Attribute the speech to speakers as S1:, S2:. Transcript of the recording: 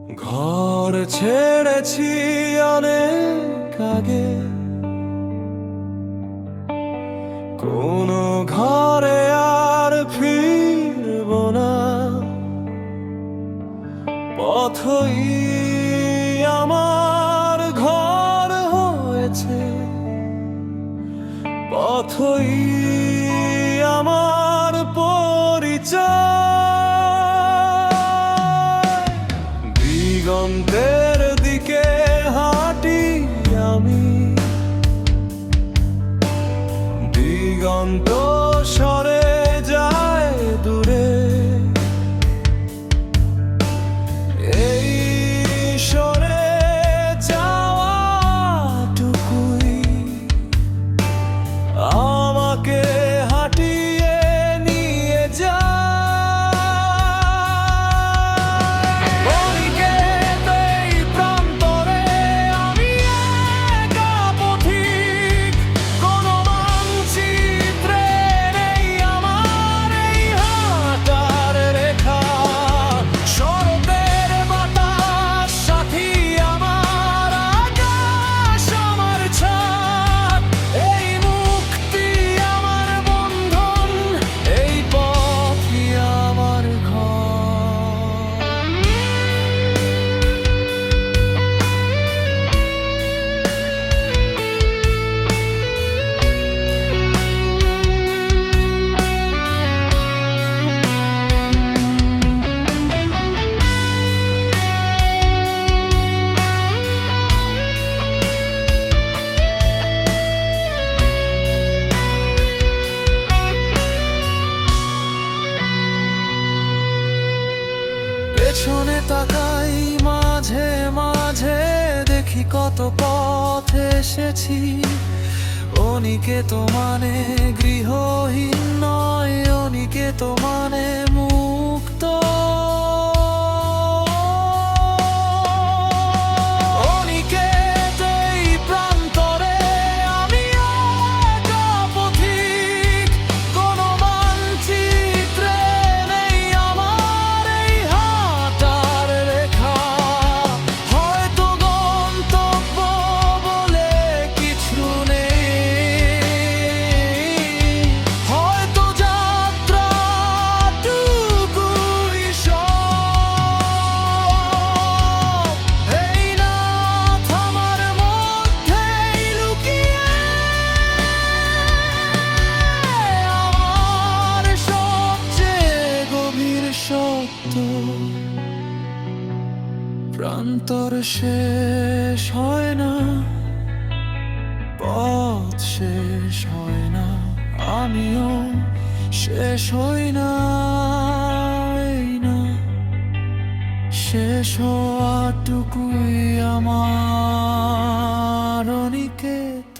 S1: ঘর ছেড়েছি অনেক আগে, কোনো ঘরে আর ফিরব না। পথই আমার ঘর হয়েছে, পথই আমার পরিচয়। দিগন্তের দিকে হাঁটি আমি, দিগন্ত সরে যায় দূরে। এই সরে যাওয়াটুকুই আমাকে হাঁটিয়ে নিয়ে যায়। অনিকেত এই প্রান্তরে আমি একা পথিক, কোনো মানচিত্রে নেই আমার এই হাঁটার রেখা। শরতের বাতাস সাথী আমার, আকাশ আমার ছাদ, এই মুক্তি আমার বন্ধন, এই পথই আমার ঘর। পেছনে তাকাই মাঝে মাঝে, দেখি কত পথ এসেছি। অনিকেত মানে গৃহহীন নয়, অনিকেত মানে মুক্ত। অনিকেত এই প্রান্তরে আমি একা পথিক, কোনো মানচিত্রে নেই আমার এই হাঁটার রেখা। হয়তো গন্তব্য বলে কিছু নেই, হয়তো যাত্রাটুকুই সব। এই নাথ আমার মধ্যেই লুকিয়ে আমার সবচেয়ে গভীর সত্য। প্রান্তর শেষ হয় না, পথ শেষ হয় না, আমিও শেষ হই না। এই না শেষ হওয়াটুকুই আমার অনিকেত।